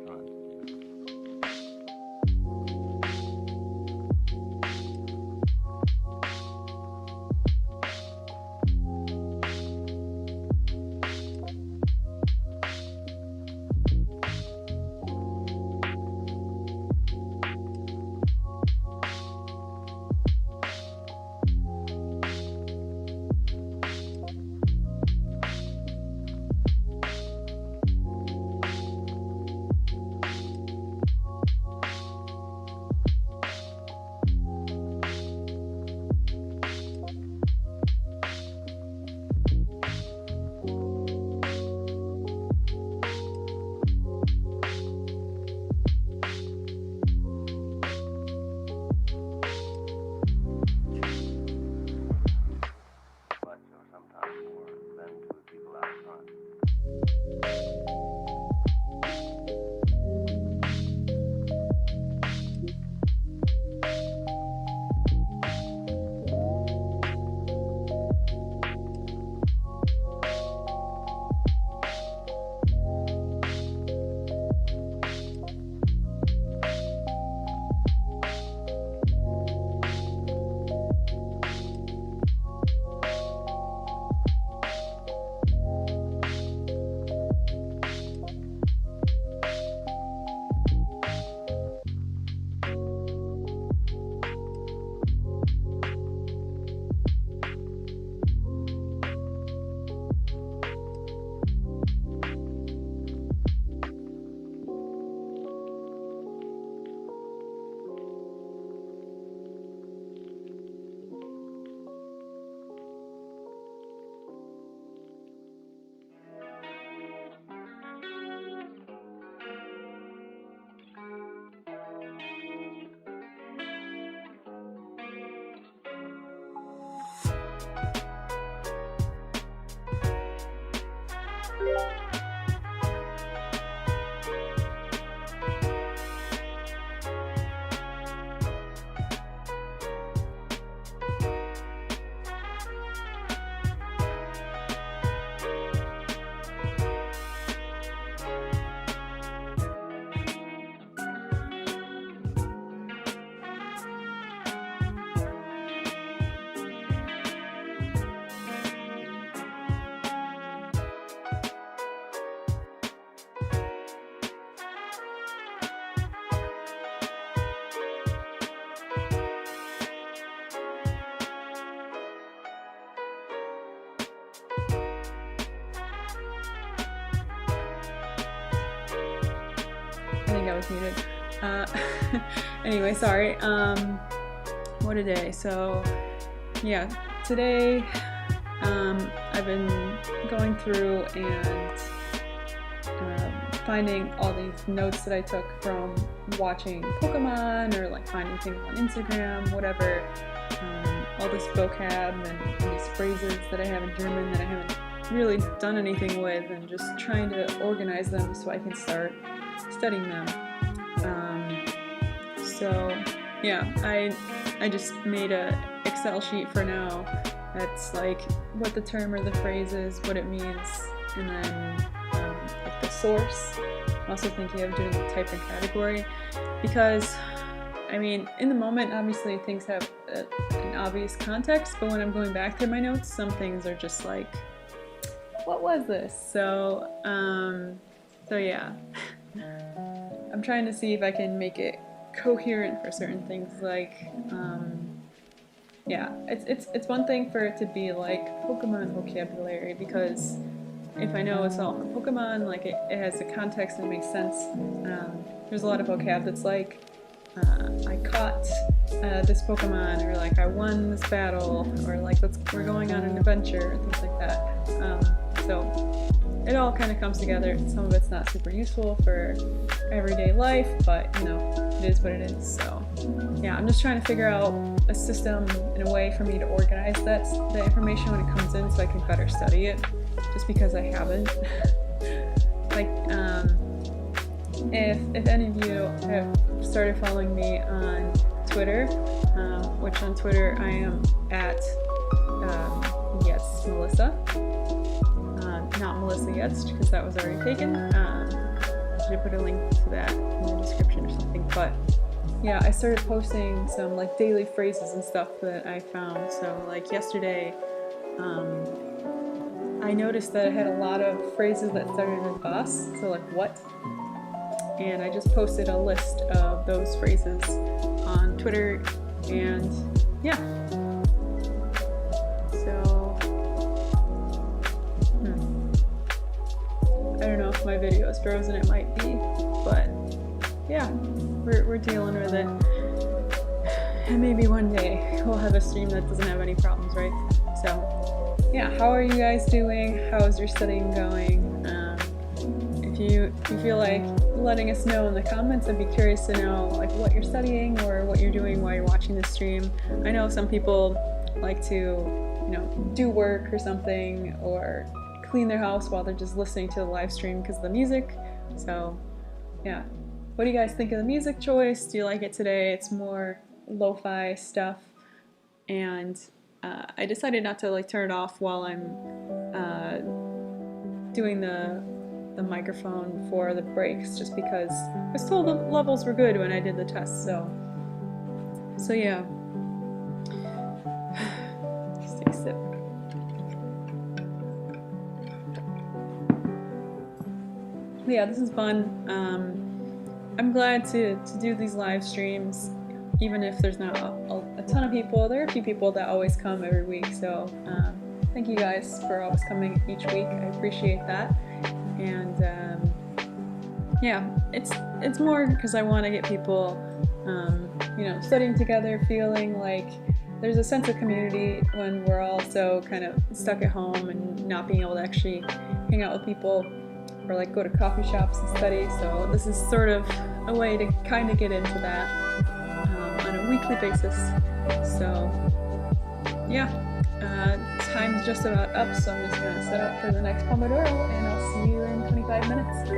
front. I think I was muted. Anyway, sorry. What a day. So, yeah, today I've been going through and finding all these notes that I took from watching Pokemon or like finding things on Instagram, whatever. All this vocab and these phrases that I have in German that I haven't really done anything with, and just trying to organize them so I can start studying them. So yeah, I just made a Excel sheet for now that's like what the term or the phrase is, what it means, and then like the source. I'm also thinking of doing a type and category, because I mean, in the moment obviously things have an obvious context, but when I'm going back through my notes, some things are just like, what was this? So yeah. I'm trying to see if I can make it coherent for certain things, like, yeah, it's one thing for it to be like Pokemon vocabulary, because if I know it's all from Pokemon, like it has the context and it makes sense. There's a lot of vocab that's like, I caught this Pokemon, or like I won this battle, or like we're going on an adventure, things like that. So it all kind of comes together. Some of it's not super useful for everyday life, but you know, it is what it is. So yeah, I'm just trying to figure out a system and a way for me to organize that information when it comes in, so I can better study it, just because I haven't. Like, if any of you have started following me on Twitter, which on Twitter I am at yes Melissa, not Melissa Yetz, because that was already taken. should put a link to that in the description or something. But yeah, I started posting some like daily phrases and stuff that I found. So like yesterday, I noticed that I had a lot of phrases that started with us, so like what, and I just posted a list of those phrases on Twitter, and yeah. So, I don't know if my video is frozen, it might be, but yeah, we're dealing with it. And maybe one day we'll have a stream that doesn't have any problems, right? So, yeah, how are you guys doing? How's your studying going? If you feel like letting us know in the comments, I'd be curious to know like what you're studying or what you're doing while you're watching the stream. I know some people like to, you know, do work or something, or clean their house while they're just listening to the live stream because of the music. So, yeah. What do you guys think of the music choice? Do you like it today? It's more lo-fi stuff, and I decided not to like turn it off while I'm doing the microphone for the breaks, just because I was told the levels were good when I did the test. So yeah. Stay sip. Yeah, this is fun. I'm glad to do these live streams, even if there's not a ton of people. There are a few people that always come every week, so thank you guys for always coming each week. I appreciate that. And yeah, it's more because I want to get people, you know, studying together, feeling like there's a sense of community when we're all so kind of stuck at home and not being able to actually hang out with people or like go to coffee shops and study. So this is sort of a way to kind of get into that on a weekly basis. So yeah, time's just about up, so I'm just going to set up for the next Pomodoro, and I'll see you in 25 minutes.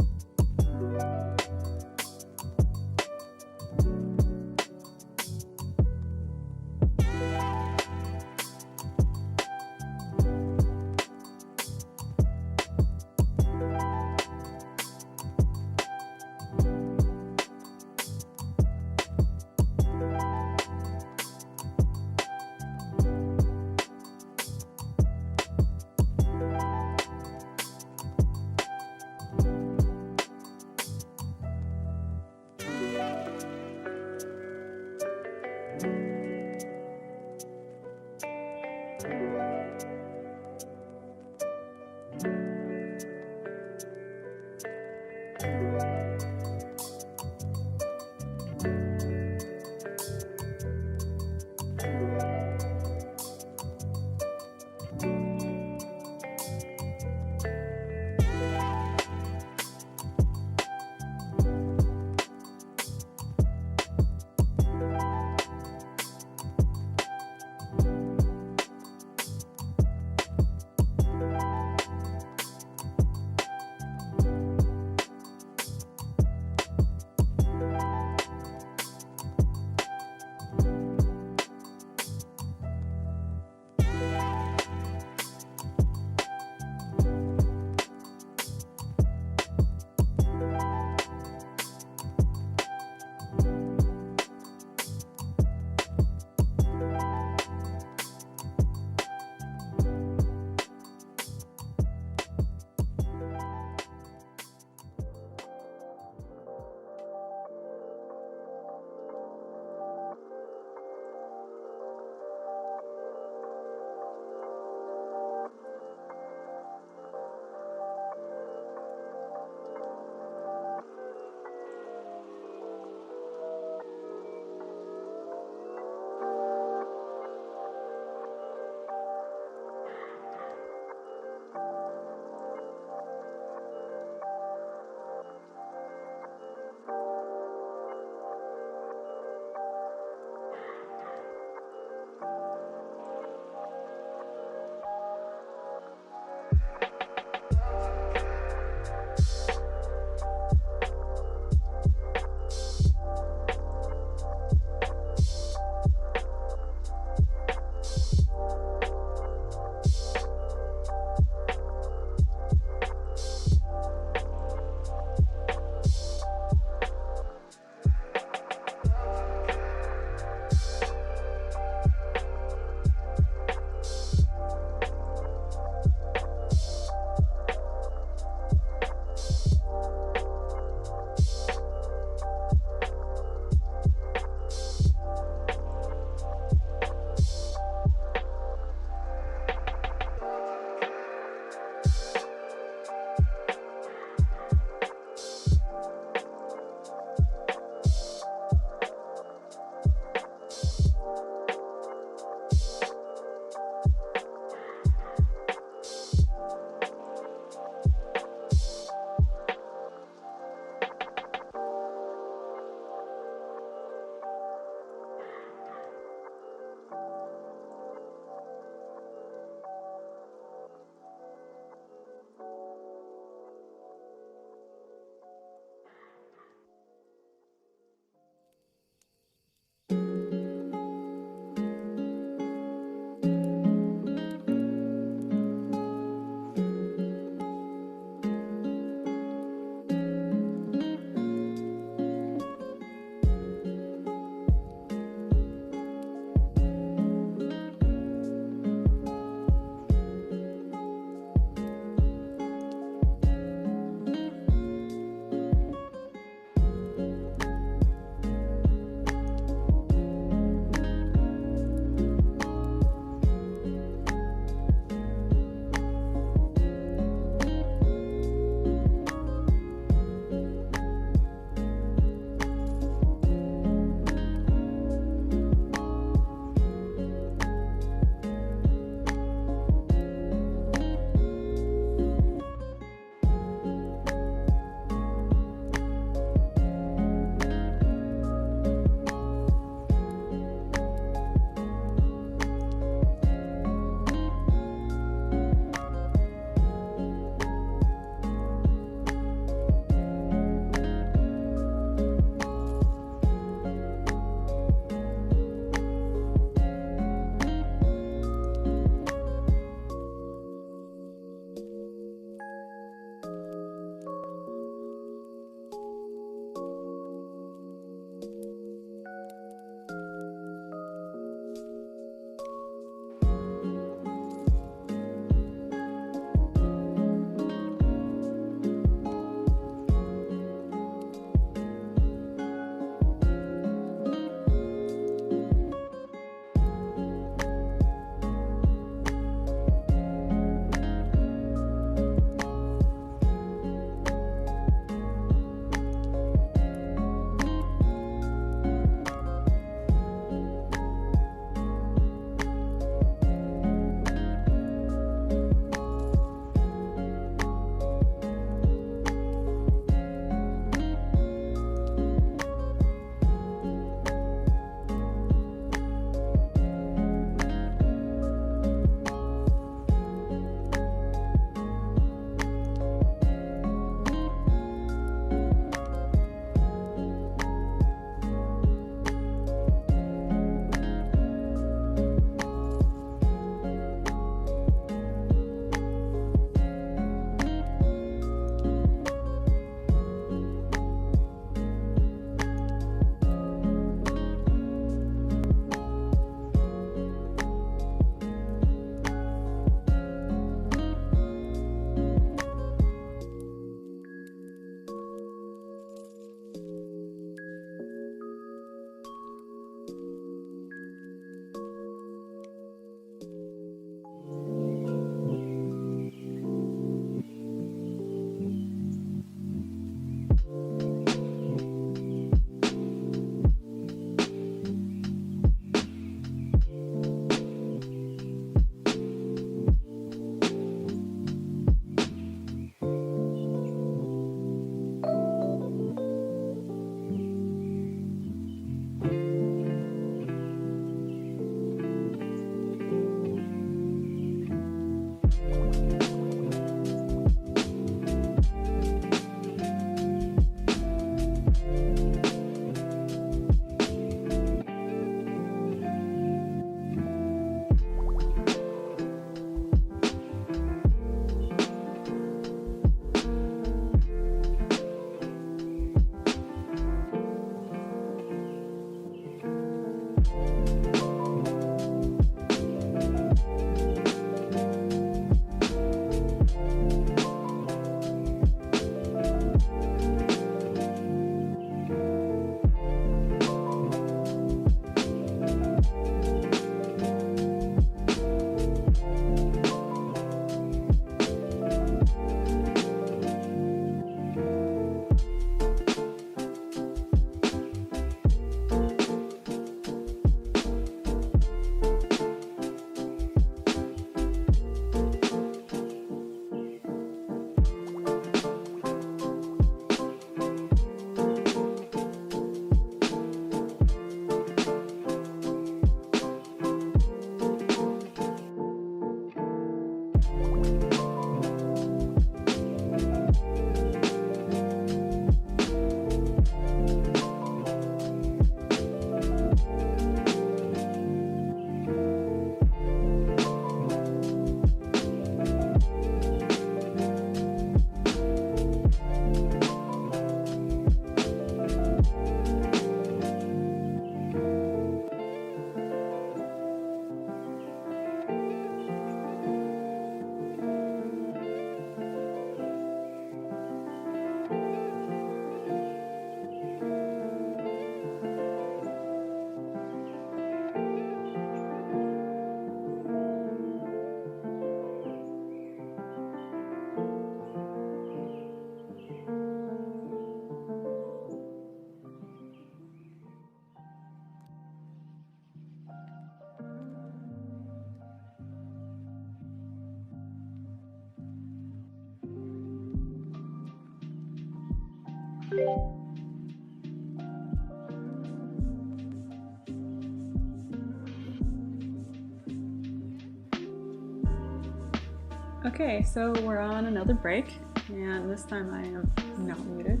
Okay, so we're on another break, and this time I am not muted.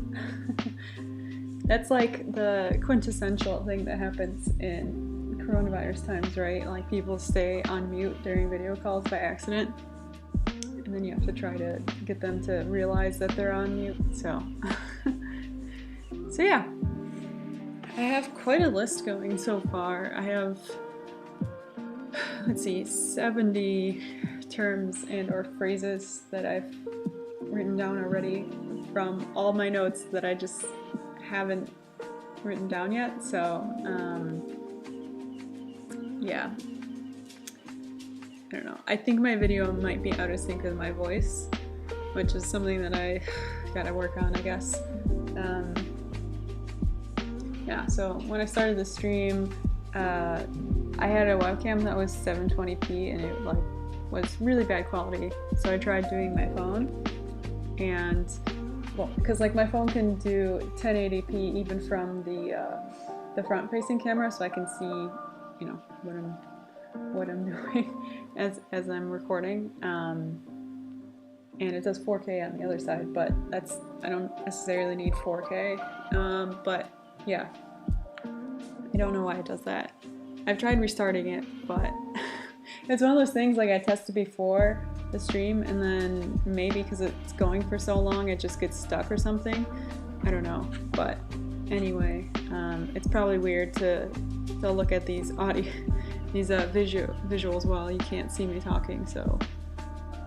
That's like the quintessential thing that happens in coronavirus times, right? Like people stay on mute during video calls by accident, and then you have to try to get them to realize that they're on mute. So yeah, I have quite a list going so far. I have, let's see, 70 terms and or phrases that I've written down already from all my notes that I just haven't written down yet. So yeah, I don't know. I think my video might be out of sync with my voice, which is something that I gotta work on, I guess. Yeah, so when I started the stream, I had a webcam that was 720p and it like was really bad quality. So I tried doing my phone, and well, because like my phone can do 1080p even from the front-facing camera, so I can see, you know, what I'm doing as I'm recording. And it does 4K on the other side, but I don't necessarily need 4K. But yeah, I don't know why it does that. I've tried restarting it, but it's one of those things, like I tested before the stream, and then maybe because it's going for so long it just gets stuck or something. I don't know, but anyway, it's probably weird to look at these visuals while you can't see me talking, so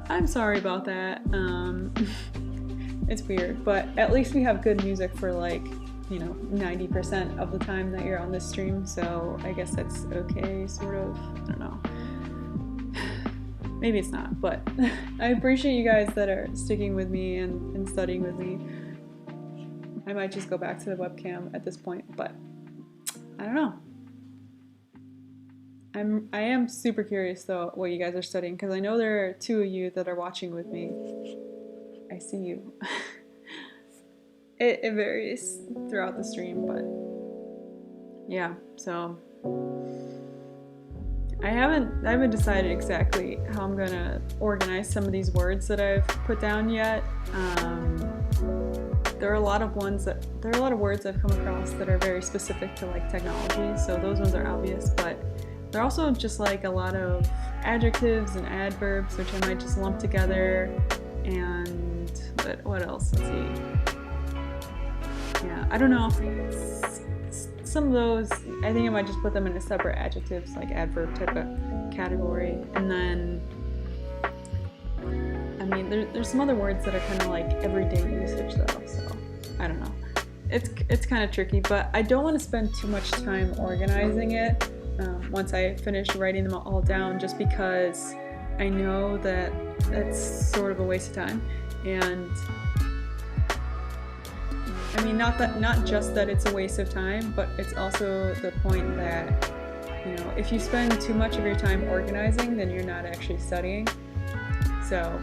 I'm sorry about that. It's weird, but at least we have good music for like, you know, 90% of the time that you're on this stream, so I guess that's okay, sort of. I don't know. Maybe it's not, but I appreciate you guys that are sticking with me and studying with me. I might just go back to the webcam at this point, but I don't know. I am super curious though what you guys are studying, because I know there are 2 of you that are watching with me. I see you. It varies throughout the stream, but yeah, so I haven't decided exactly how I'm gonna organize some of these words that I've put down yet. There are a lot of words I've come across that are very specific to like technology, so those ones are obvious, but there are also just like a lot of adjectives and adverbs which I might just lump together, and what else? Let's see. Yeah, I don't know. Some of those, I think I might just put them in a separate adjectives, like adverb type of category. And then, I mean, there's some other words that are kind of like everyday usage though, so I don't know. It's kind of tricky, but I don't want to spend too much time organizing it once I finish writing them all down, just because I know that that's sort of a waste of time. And I mean, not just that it's a waste of time, but it's also the point that, you know, if you spend too much of your time organizing, then you're not actually studying. So,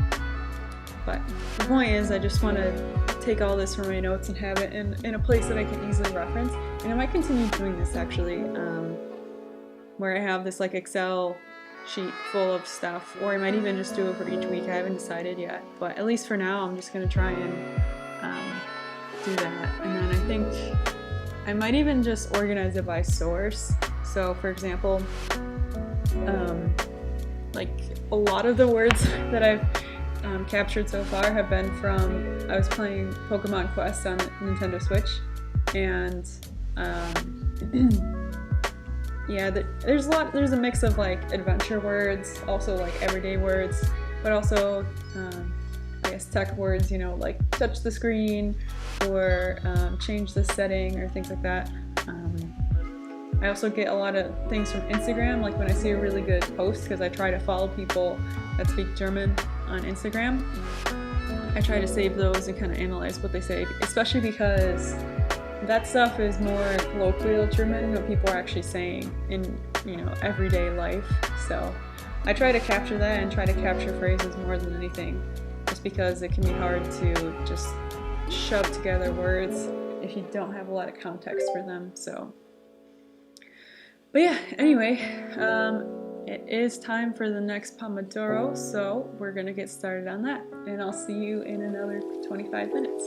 but the point is, I just want to take all this from my notes and have it in a place that I can easily reference. And I might continue doing this actually, where I have this like Excel sheet full of stuff, or I might even just do it for each week. I haven't decided yet, but at least for now, I'm just going to try and do that. And then I think I might even just organize it by source. So for example, like a lot of the words that I've captured so far have been from, I was playing Pokemon Quest on Nintendo Switch, and yeah, there's a mix of like adventure words, also like everyday words, but also I guess tech words, you know, like touch the screen or change the setting or things like that. I also get a lot of things from Instagram, like when I see a really good post, because I try to follow people that speak German on Instagram. I try to save those and kind of analyze what they say, especially because that stuff is more colloquial German, what people are actually saying in, you know, everyday life. So I try to capture that and try to capture phrases more than anything, just because it can be hard to just shove together words if you don't have a lot of context for them. So, but yeah, anyway, it is time for the next Pomodoro, so we're gonna get started on that, and I'll see you in another 25 minutes.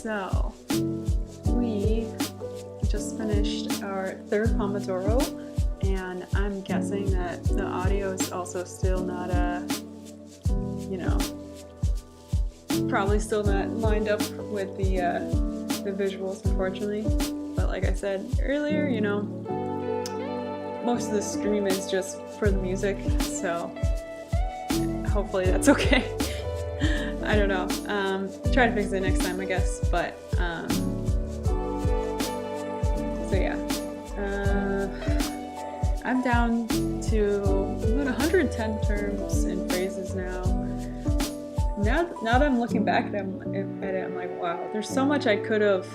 So, we just finished our third Pomodoro, and I'm guessing that the audio is also still not probably still not lined up with the visuals, unfortunately. But like I said earlier, most of the stream is just for the music, so hopefully that's okay. I don't know. Try to fix it next time, I guess. But so yeah, I'm down to about 110 terms and phrases now. Now that I'm looking back at it, I'm like, wow, there's so much I could have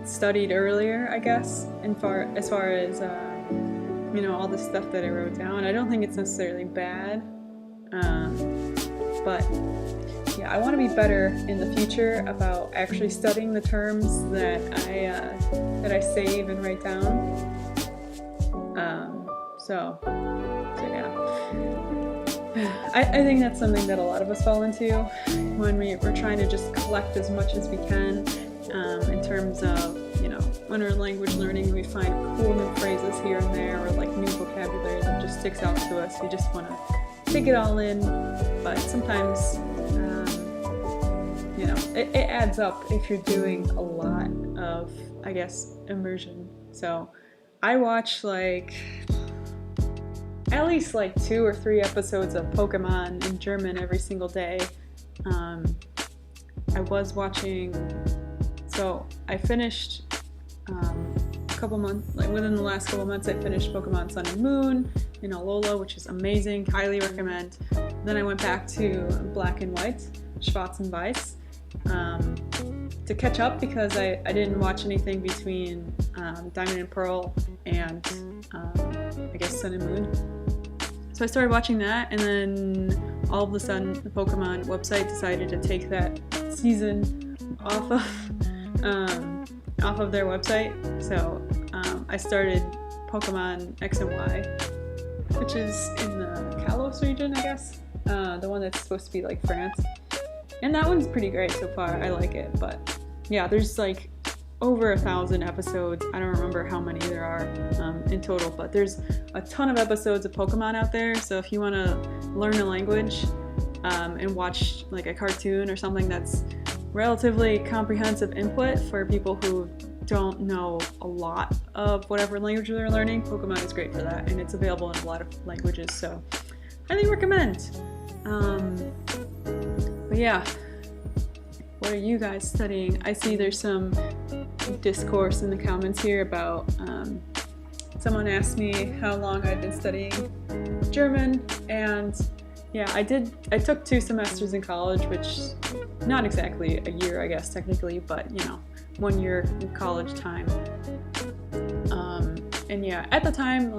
studied earlier, I guess, as far as all the stuff that I wrote down. I don't think it's necessarily bad, but yeah, I want to be better in the future about actually studying the terms that I save and write down. So yeah. I think that's something that a lot of us fall into when we're trying to just collect as much as we can in terms of, when we're language learning, we find cool new phrases here and there, or new vocabulary that just sticks out to us. We just want to take it all in, but sometimes, it adds up if you're doing a lot of, I guess, immersion. So I watch at least 2 or 3 episodes of Pokemon in German every single day. I was watching, so I finished a couple months, within the last couple months, I finished Pokemon Sun and Moon in Alola, which is amazing, highly recommend. Then I went back to Black and White, Schwarz and Weiß, to catch up because I didn't watch anything between Diamond and Pearl and I guess Sun and Moon. So I started watching that, and then all of a sudden the Pokemon website decided to take that season off of their website. So I started Pokemon X and Y, which is in the Kalos region, I guess, the one that's supposed to be France. And that one's pretty great so far. I like it, but yeah, there's over 1,000 episodes. I don't remember how many there are in total, but there's a ton of episodes of Pokemon out there. So if you want to learn a language and watch a cartoon or something that's relatively comprehensive input for people who don't know a lot of whatever language they're learning, Pokemon is great for that, and it's available in a lot of languages, so highly recommend. But yeah, what are you guys studying? I see there's some discourse in the comments here about someone asked me how long I've been studying German, and yeah, I took 2 semesters in college, which not exactly a year, I guess, technically, but 1 year in college time. And yeah, at the time,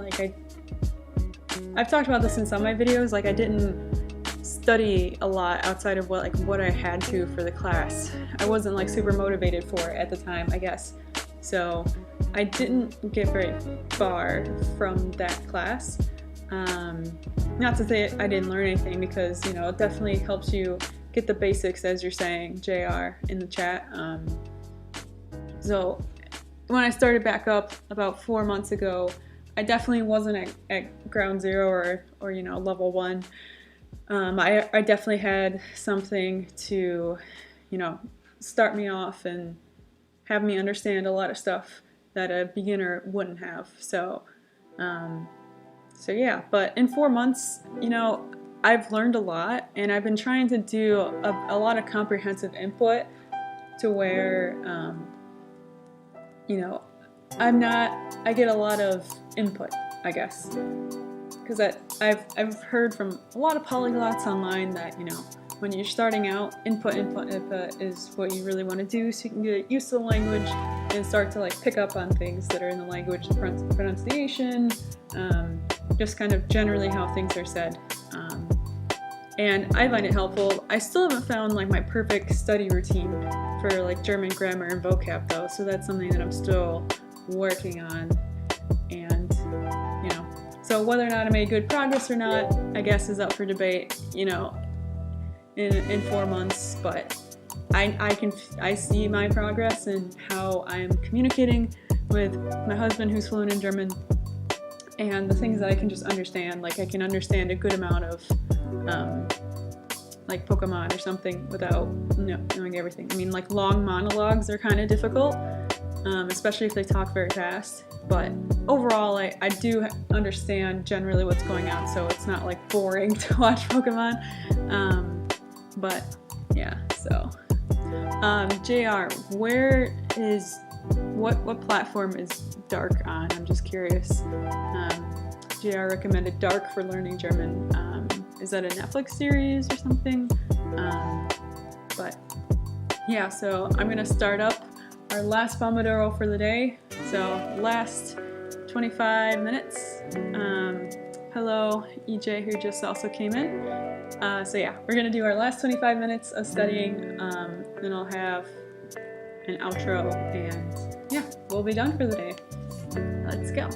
I've talked about this in some of my videos, I didn't study a lot outside of what I had to for the class. I wasn't super motivated for it at the time, I guess. So I didn't get very far from that class. Not to say I didn't learn anything, because it definitely helps you get the basics, as you're saying, JR, in the chat. So when I started back up about 4 months ago, I definitely wasn't at ground zero or level 1. I definitely had something to, start me off and have me understand a lot of stuff that a beginner wouldn't have. So yeah, but in 4 months, I've learned a lot, and I've been trying to do a lot of comprehensive input to where, I get a lot of input, I guess. Because I've heard from a lot of polyglots online that, when you're starting out, input is what you really want to do, so you can get used to the language and start to pick up on things that are in the language, the pronunciation, just kind of generally how things are said. And I find it helpful. I still haven't found my perfect study routine for German grammar and vocab though, so that's something that I'm still working on. And so whether or not I made good progress or not, I guess is up for debate, in 4 months. But I see my progress and how I'm communicating with my husband who's fluent in German, and the things that I can just understand. Like I can understand a good amount of like Pokemon or something without knowing everything. I mean, like long monologues are kind of difficult, especially if they talk very fast. But overall, I do understand generally what's going on, so it's not like boring to watch Pokemon. But yeah, so JR, what platform is Dark on? I'm just curious. JR recommended Dark for learning German. Is that a Netflix series or something? But yeah, so I'm gonna start up our last Pomodoro for the day. So last 25 minutes. Hello, EJ, who just also came in. So yeah, we're gonna do our last 25 minutes of studying. Then I'll have an outro, and yeah, we'll be done for the day. Let's go.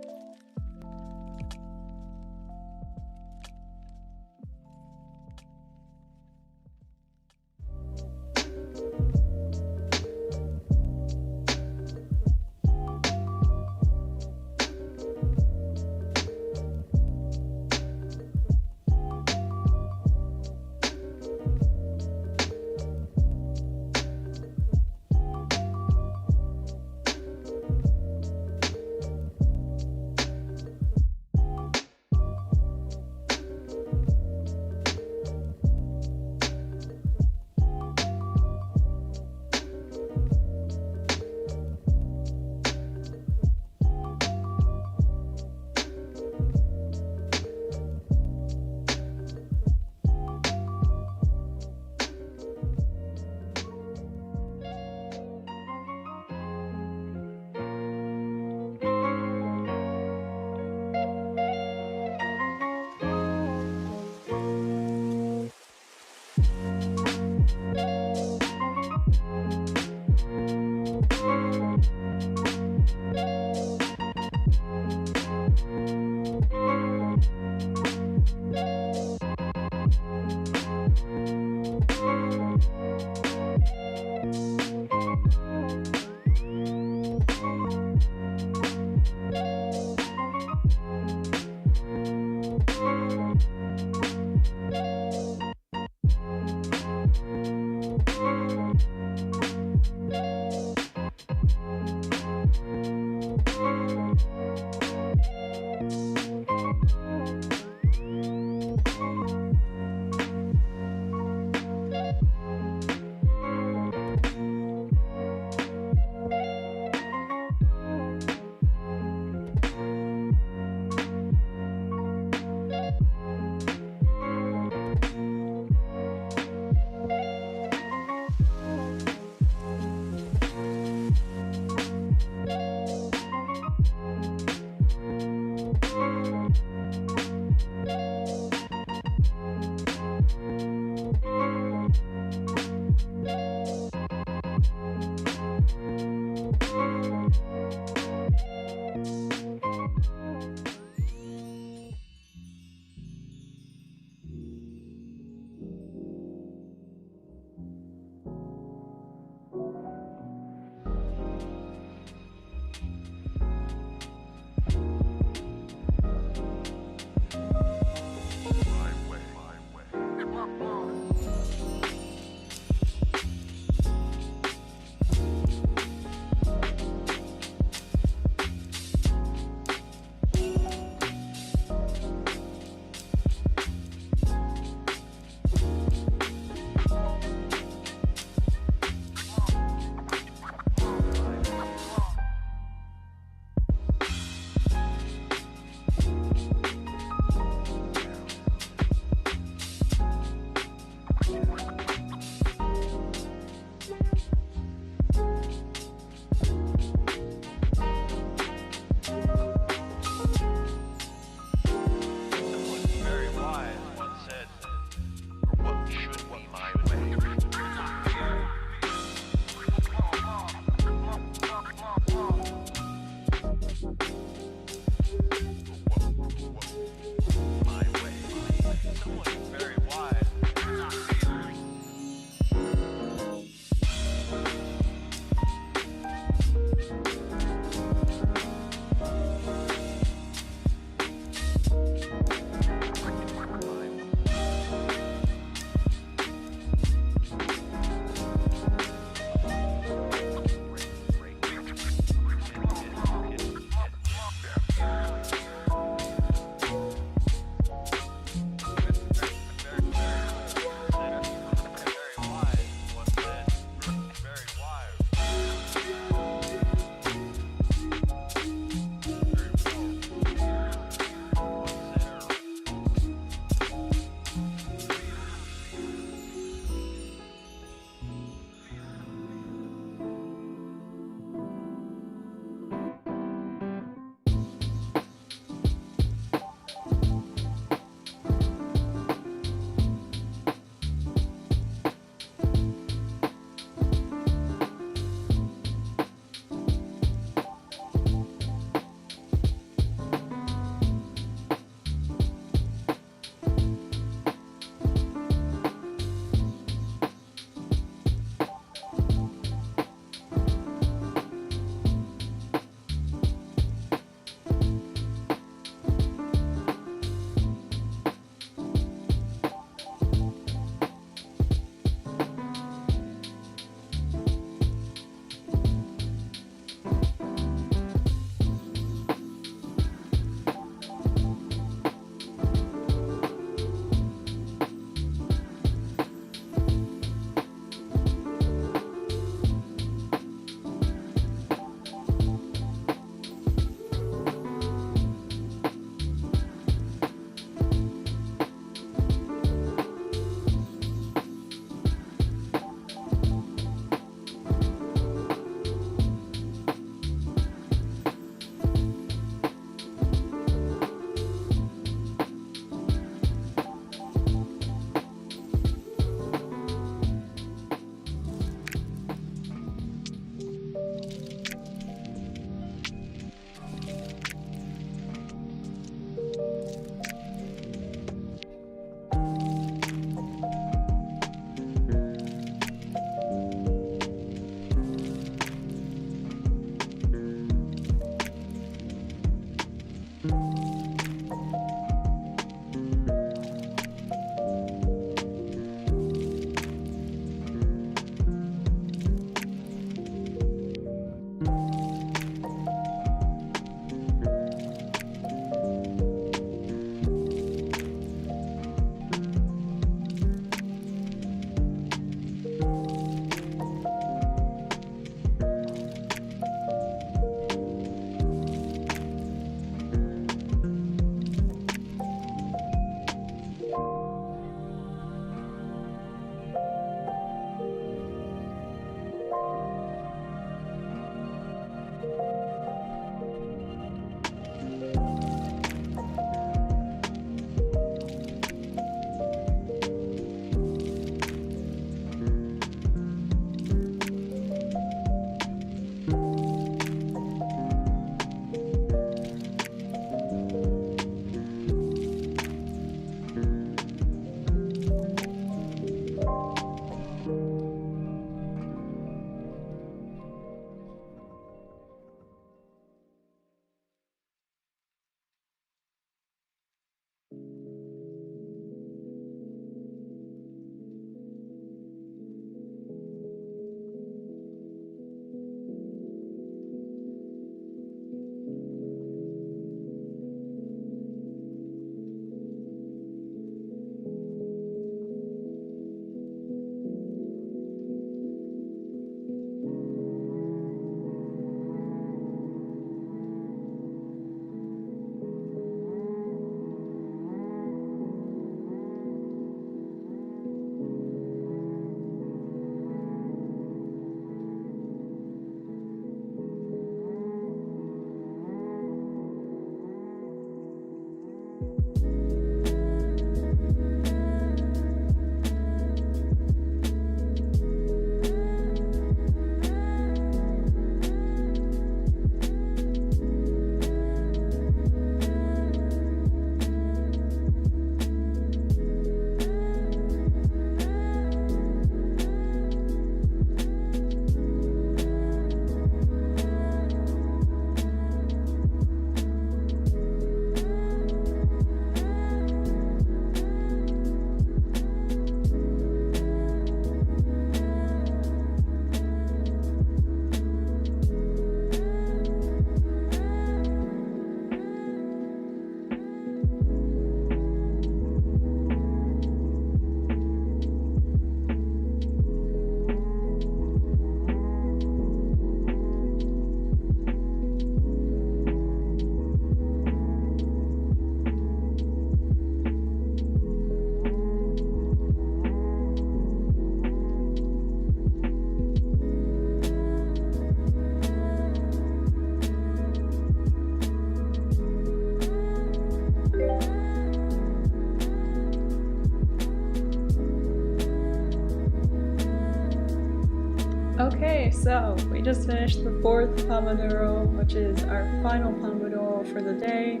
so we just finished the 4th Pomodoro, which is our final Pomodoro for the day.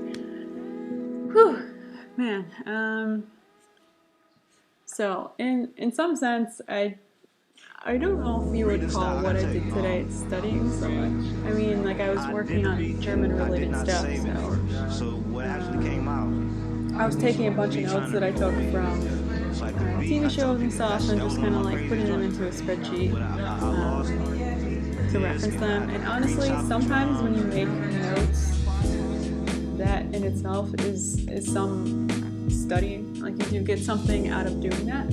Whew, man. So in some sense, I don't know if you would call what I did today studying so much. I mean, like I was working on German-related stuff, so I was taking a bunch of notes that I took from TV shows and stuff, and just kind of like putting them into a spreadsheet to reference them. And honestly, sometimes when you make notes, that in itself is some studying. Like you do get something out of doing that.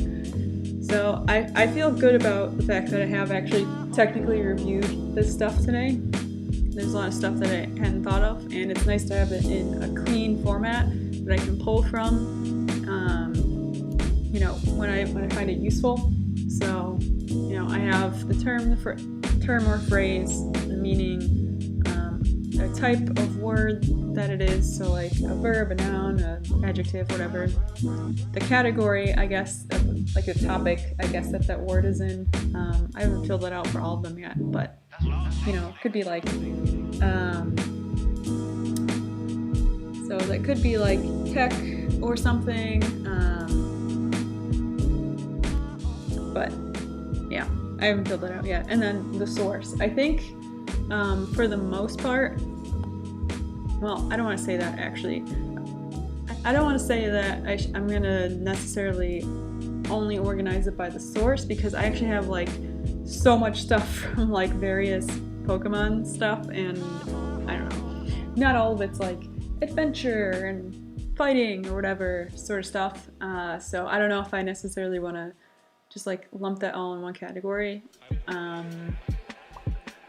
So I feel good about the fact that I have actually technically reviewed this stuff today. There's a lot of stuff that I hadn't thought of, and it's nice to have it in a clean format that I can pull from, when I find it useful. So, I have the term or phrase, the meaning, a type of word that it is, so like a verb, a noun, an adjective, whatever. The category, I guess, like a topic, I guess that word is in. I haven't filled that out for all of them yet, but it could be like, so that could be like tech or something, but yeah, I haven't filled that out yet. And then the source, I think, for the most part, well, I don't want to say that actually. I don't want to say that I'm going to necessarily only organize it by the source, because I actually have like so much stuff from like various Pokemon stuff, and I don't know, not all of it's like adventure and fighting or whatever sort of stuff. So I don't know if I necessarily want to just like lump that all in one category.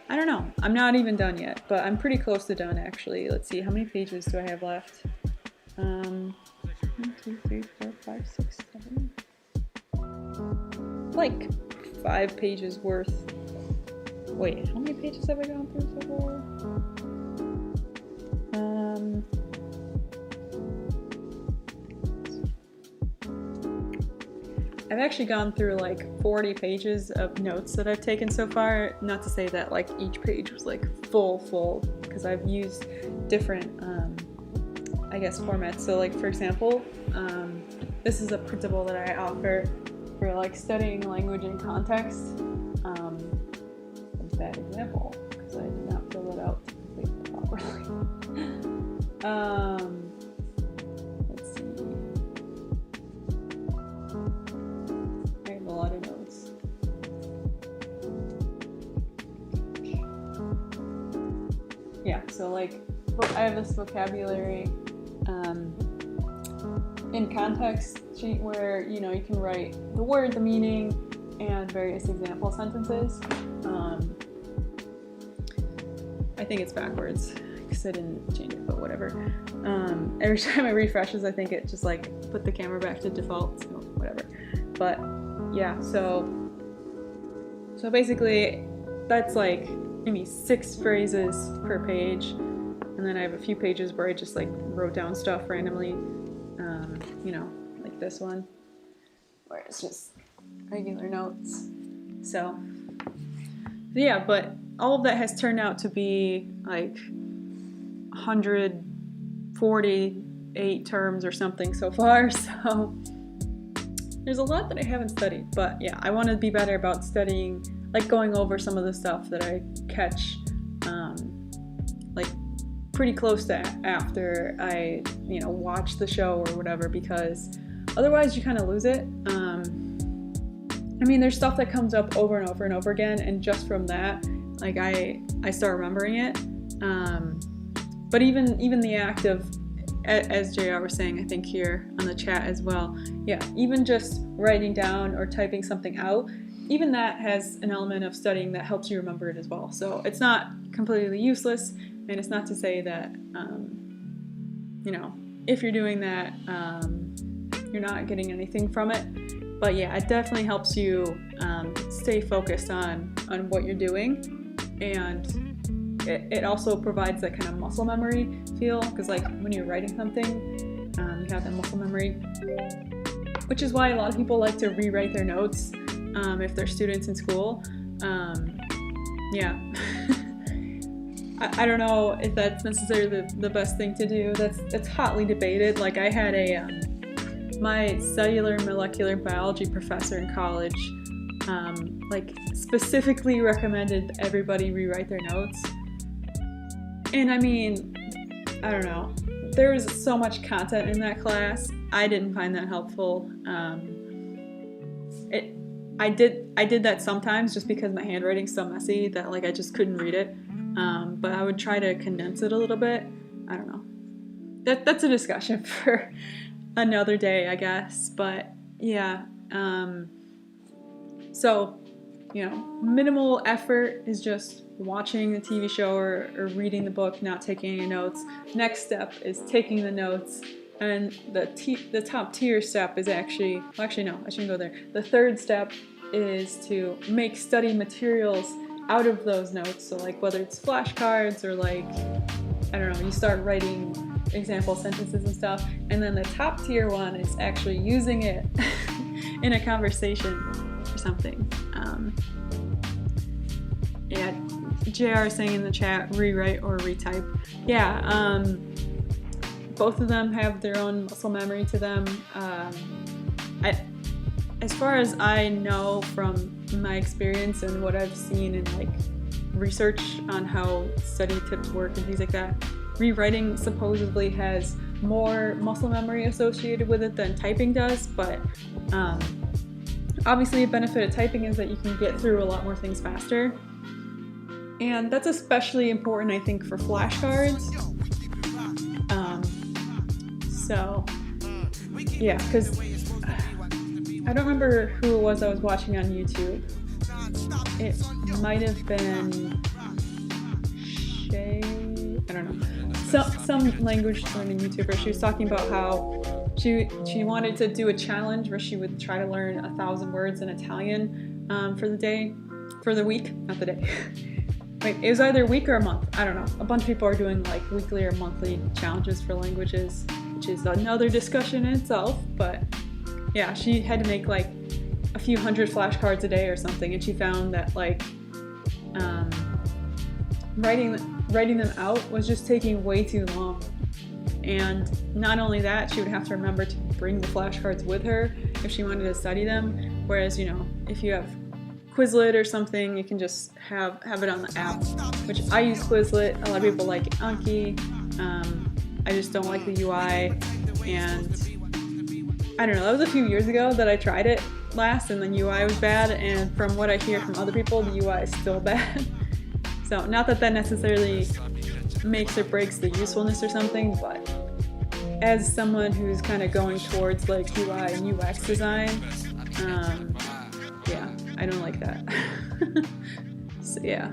I don't know. I'm not even done yet, but I'm pretty close to done actually. Let's see, how many pages do I have left? 1, 2, 3, 4, 5, 6, 7. Like 5 pages worth. Wait, how many pages have I gone through so far? I've actually gone through like 40 pages of notes that I've taken so far. Not to say that like each page was like full, because I've used different, I guess, formats. So like, for example, this is a printable that I offer for like studying language in context. A bad example, because I did not fill it out completely properly. Let's see. I have a lot of notes. Yeah, so like, I have this vocabulary in context sheet where you can write the word, the meaning, and various example sentences. I think it's backwards because I didn't change it, but whatever. Every time it refreshes, I think it just like put the camera back to default, so whatever. But yeah, so basically that's like maybe 6 phrases per page, and then I have a few pages where I just like wrote down stuff randomly, like this one, where it's just regular notes. So yeah, but all of that has turned out to be like 148 terms or something so far, so there's a lot that I haven't studied. But yeah, I want to be better about studying, like going over some of the stuff that I catch like pretty close to after I watch the show or whatever, because otherwise you kind of lose it. I mean, there's stuff that comes up over and over and over again, and just from that, like I start remembering it. But even the act of, as JR was saying, I think here on the chat as well, yeah, even just writing down or typing something out, even that has an element of studying that helps you remember it as well. So it's not completely useless, and it's not to say that, if you're doing that, you're not getting anything from it. But yeah, it definitely helps you stay focused on what you're doing, and it also provides that kind of muscle memory feel, because like when you're writing something, you have that muscle memory, which is why a lot of people like to rewrite their notes if they're students in school, yeah. I don't know if that's necessarily the best thing to do. It's hotly debated. Like I had my cellular molecular biology professor in college, like specifically recommended everybody rewrite their notes. And I mean, I don't know. There was so much content in that class. I didn't find that helpful. I did that sometimes just because my handwriting's so messy that like I just couldn't read it. But I would try to condense it a little bit. I don't know. That's a discussion for another day, I guess. But yeah. So, minimal effort is just watching the TV show or reading the book, not taking any notes. Next step is taking the notes. And the top tier step is actually no, I shouldn't go there. The third step is to make study materials out of those notes. So like whether it's flashcards or like, I don't know, you start writing example sentences and stuff. And then the top tier one is actually using it in a conversation or something. Yeah, JR is saying in the chat, rewrite or retype. Yeah, both of them have their own muscle memory to them. As far as I know from my experience and what I've seen in like research on how study tips work and things like that, rewriting supposedly has more muscle memory associated with it than typing does, but obviously a benefit of typing is that you can get through a lot more things faster. And that's especially important, I think, for flashcards. So, yeah, because I don't remember who it was I was watching on YouTube. It might have been Shay, I don't know. Some language learning YouTuber. She was talking about how she wanted to do a challenge where she would try to learn 1,000 words in Italian for the week, not the day. Wait, it was either a week or a month. I don't know. A bunch of people are doing like weekly or monthly challenges for languages, which is another discussion in itself. But yeah, she had to make like a few hundred flashcards a day or something, and she found that like writing them out was just taking way too long. And not only that, she would have to remember to bring the flashcards with her if she wanted to study them. Whereas, if you have Quizlet or something, you can just have it on the app, which I use Quizlet. A lot of people like Anki. I just don't like the UI, and I don't know, that was a few years ago that I tried it last, and the UI was bad, and from what I hear from other people, the UI is still bad. So not that necessarily makes or breaks the usefulness or something, but as someone who's kind of going towards like UI and UX design, yeah, I don't like that. So yeah.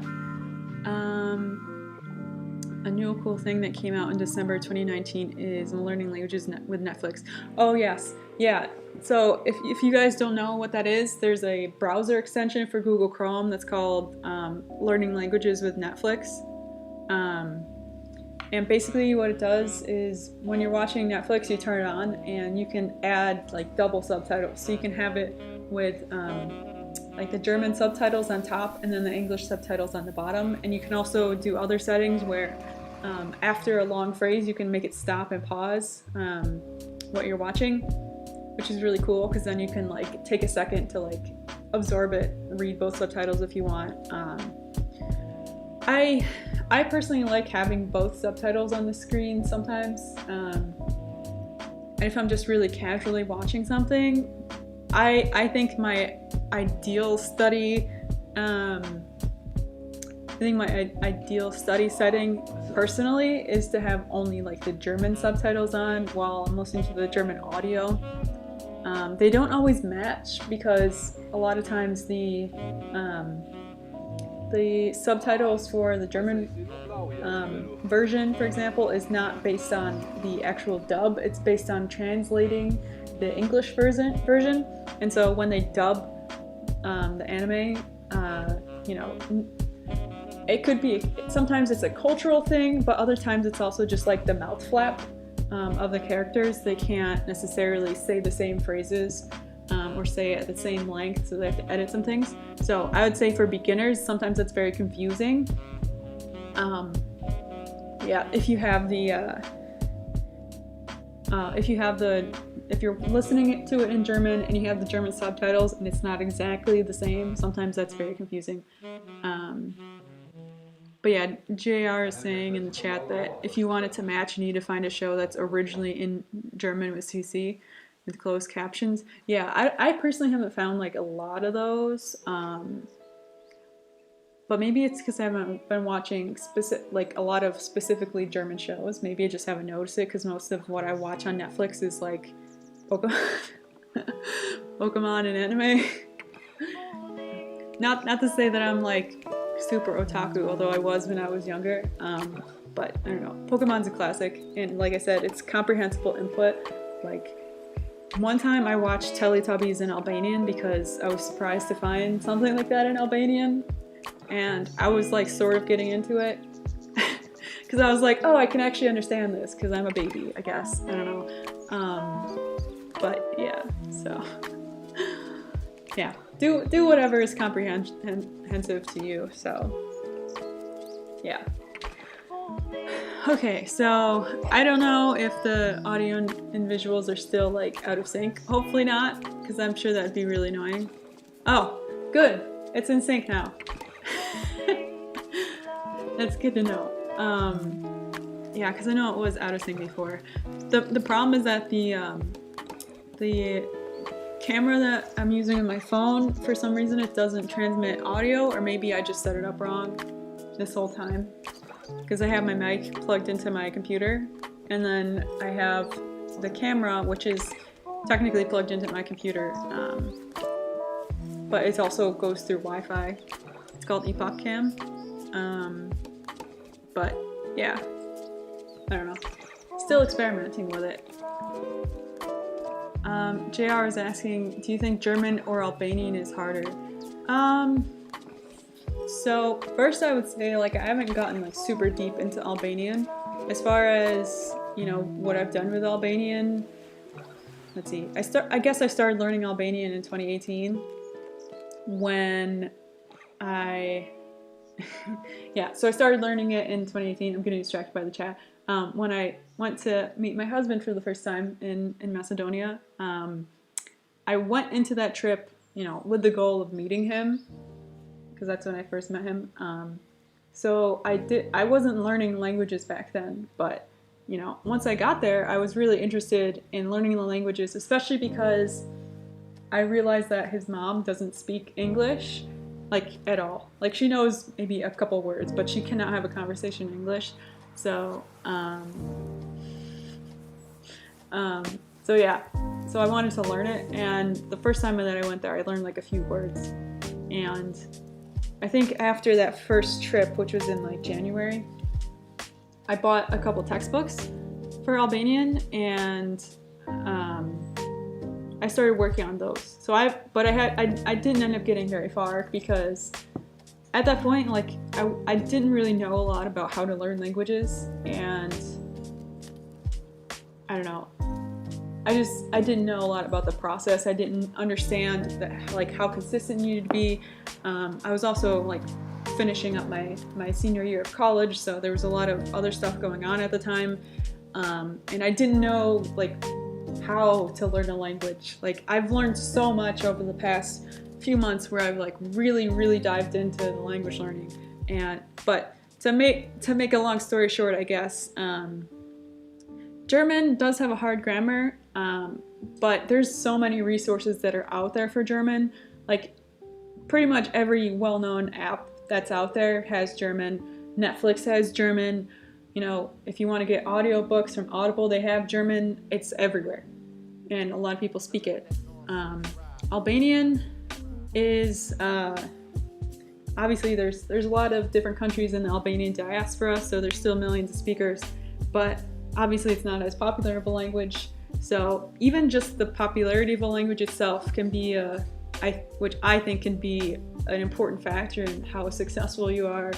A new cool thing that came out in December 2019 is learning languages with Netflix. Oh yes, yeah. So if you guys don't know what that is, there's a browser extension for Google Chrome that's called Learning Languages with Netflix. And basically what it does is when you're watching Netflix, you turn it on and you can add like double subtitles. So you can have it with like the German subtitles on top and then the English subtitles on the bottom. And you can also do other settings where after a long phrase, you can make it stop and pause what you're watching, which is really cool because then you can like take a second to like absorb it, read both subtitles if you want. I personally like having both subtitles on the screen sometimes. And if I'm just really casually watching something, I think my ideal study setting personally is to have only like the German subtitles on while I'm listening to the German audio. They don't always match because a lot of times the subtitles for the German version, for example, is not based on the actual dub. It's based on translating the English version. And so when they dub the anime, it could be, sometimes it's a cultural thing, but other times it's also just like the mouth flap of the characters. They can't necessarily say the same phrases or say at the same length, so they have to edit some things. So I would say for beginners, sometimes that's very confusing. Yeah, if you're listening to it in German and you have the German subtitles and it's not exactly the same, sometimes that's very confusing. But yeah, JR is saying in the chat that if you want it to match, you need to find a show that's originally in German with CC, with closed captions. Yeah, I personally haven't found like a lot of those. But maybe it's because I haven't been watching like a lot of specifically German shows. Maybe I just haven't noticed it because most of what I watch on Netflix is like Pokemon and anime. Not to say that I'm like super otaku, although I was when I was younger. But I don't know. Pokemon's a classic, and like I said, it's comprehensible input. Like one time I watched Teletubbies in Albanian because I was surprised to find something like that in Albanian, and I was like sort of getting into it because I was like, oh, I can actually understand this because I'm a baby, I guess. I don't know. But yeah, so yeah, do whatever is comprehensive to you. So yeah. Okay, so I don't know if the audio and visuals are still like out of sync. Hopefully not, because I'm sure that'd be really annoying. Oh, good. It's in sync now. That's good to know. Yeah, because I know it was out of sync before. The problem is that the camera that I'm using on my phone, for some reason it doesn't transmit audio, or maybe I just set it up wrong this whole time. Because I have my mic plugged into my computer, and then I have the camera, which is technically plugged into my computer, but it also goes through Wi-Fi. It's called Epoch Cam. But yeah, I don't know. Still experimenting with it. JR is asking, do you think German or Albanian is harder? So first I would say, like, I haven't gotten like super deep into Albanian. As far as, you know, what I've done with Albanian, let's see, I guess I started learning Albanian in 2018 when yeah, so I started learning it in 2018. I'm getting distracted by the chat. When I went to meet my husband for the first time in Macedonia, I went into that trip, you know, with the goal of meeting him, because that's when I first met him. So I wasn't learning languages back then, but, you know, once I got there, I was really interested in learning the languages, especially because I realized that his mom doesn't speak English, like, at all. Like, she knows maybe a couple words, but she cannot have a conversation in English. So, so yeah, so I wanted to learn it, and the first time that I went there, I learned like a few words, and I think after that first trip, which was in like January, I bought a couple textbooks for Albanian, and I started working on those. So I didn't end up getting very far because at that point, like, I didn't really know a lot about how to learn languages, and I don't know. I didn't know a lot about the process. I didn't understand that, like, how consistent you needed to be. I was also like finishing up my senior year of college, so there was a lot of other stuff going on at the time, and I didn't know like how to learn a language. Like, I've learned so much over the past few months where I've like really dived into the language learning, but to make a long story short, I guess, German does have a hard grammar, but there's so many resources that are out there for German. Like, pretty much every well-known app that's out there has German. Netflix has German. You know, if you want to get audiobooks from Audible, they have German. It's everywhere, and a lot of people speak it. Albanian is obviously there's a lot of different countries in the Albanian diaspora, so there's still millions of speakers, but obviously it's not as popular of a language. So even just the popularity of a language itself can be which I think can be an important factor in how successful you are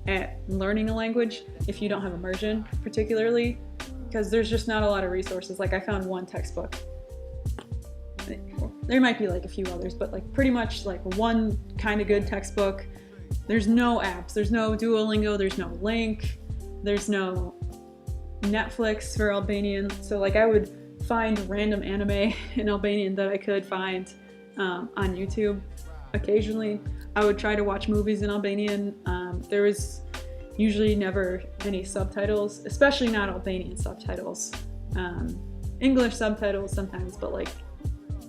at learning a language if you don't have immersion, particularly because there's just not a lot of resources. Like, I found one textbook. there might be like a few others, but like pretty much like one kind of good textbook. There's no apps, there's no Duolingo, there's no Link, there's no Netflix for Albanian. So like I would find random anime in Albanian that I could find on YouTube occasionally. I would try to watch movies in Albanian. There was usually never any subtitles, especially not Albanian subtitles. English subtitles sometimes, but like,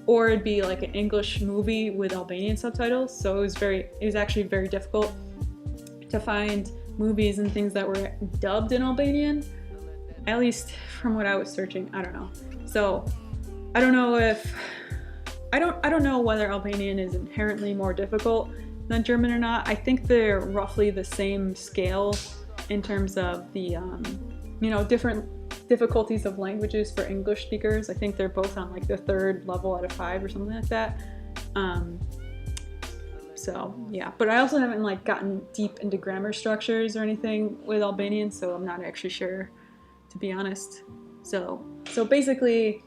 or it'd be like an English movie with Albanian subtitles. So it was actually very difficult to find movies and things that were dubbed in Albanian, at least from what I was searching. I don't know. So I don't know whether Albanian is inherently more difficult than German or not. I think they're roughly the same scale in terms of the different difficulties of languages for English speakers. I think they're both on like the 3rd level out of 5 or something like that. So yeah, but I also haven't like gotten deep into grammar structures or anything with Albanian, so I'm not actually sure, to be honest. So basically,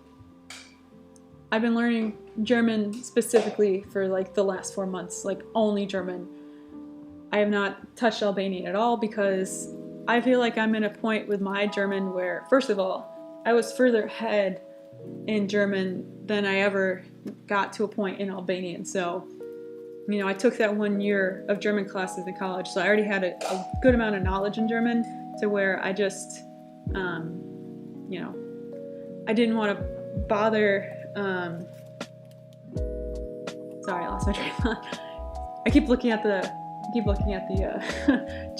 I've been learning German specifically for like the last 4 months, like only German. I have not touched Albanian at all because I feel like I'm in a point with my German where, first of all, I was further ahead in German than I ever got to a point in Albanian. So, I took that 1 year of German classes in college, so I already had a good amount of knowledge in German to where I just, I didn't want to bother. Sorry, I lost my train of thought. I keep looking at the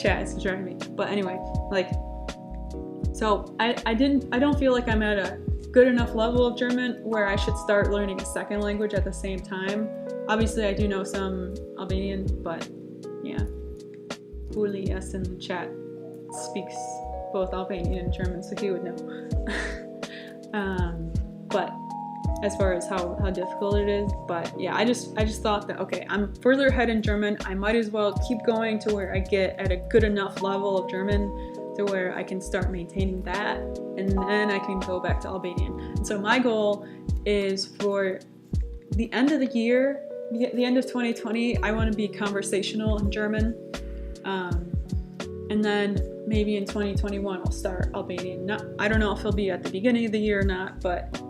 chat. It's driving me. But anyway, like, so I don't feel like I'm at a good enough level of German where I should start learning a second language at the same time. Obviously, I do know some Albanian, but yeah, Uli S in the chat speaks both Albanian and German, so he would know. But as far as how difficult it is, but yeah, I just thought that, okay, I'm further ahead in German, I might as well keep going to where I get at a good enough level of German to where I can start maintaining that, and then I can go back to Albanian. And so my goal is for the end of the year, the end of 2020, I want to be conversational in German, and then maybe in 2021 I'll start Albanian. I don't know if it'll be at the beginning of the year or not, but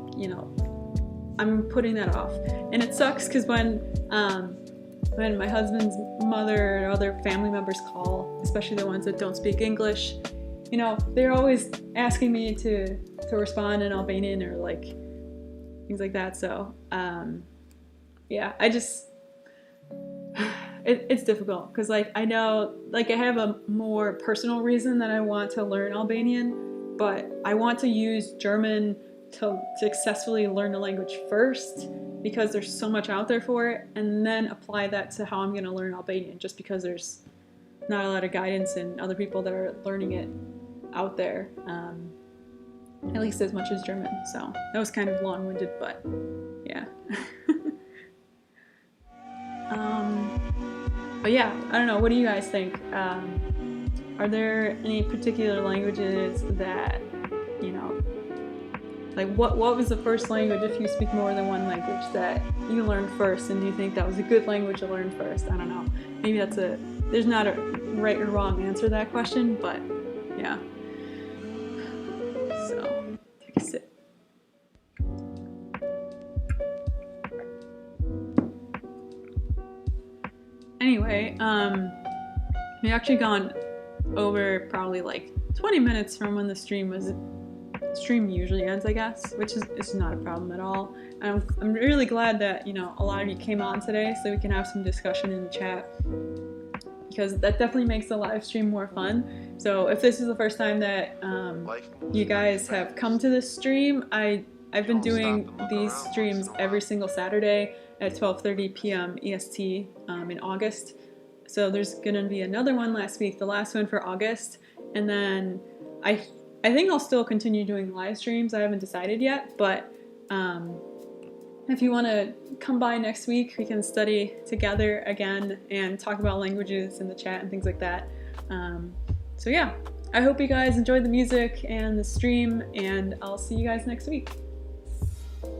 I'm putting that off. And it sucks because when my husband's mother or other family members call, especially the ones that don't speak English, they're always asking me to respond in Albanian or like things like that. So yeah, it's difficult because like I know like I have a more personal reason that I want to learn Albanian, but I want to use German to successfully learn the language first because there's so much out there for it, and then apply that to how I'm going to learn Albanian, just because there's not a lot of guidance and other people that are learning it out there, at least as much as German. So that was kind of long-winded, but yeah. But yeah, I don't know, what do you guys think? Are there any particular languages that, like what was the first language, if you speak more than one language, that you learned first and you think that was a good language to learn first? I don't know. Maybe there's not a right or wrong answer to that question, but yeah. So, take a sip. Anyway, we actually gone over probably like 20 minutes from when the stream usually ends, I guess, which is not a problem at all. I'm really glad that a lot of you came on today so we can have some discussion in the chat, because that definitely makes the live stream more fun. So if this is the first time that you guys have come to this stream, I've been doing these streams every single Saturday at 12:30 p.m. EST in August. So there's gonna be another one next week, the last one for August, and then I think I'll still continue doing live streams. I haven't decided yet, but if you want to come by next week, we can study together again and talk about languages in the chat and things like that. So yeah, I hope you guys enjoyed the music and the stream, and I'll see you guys next week.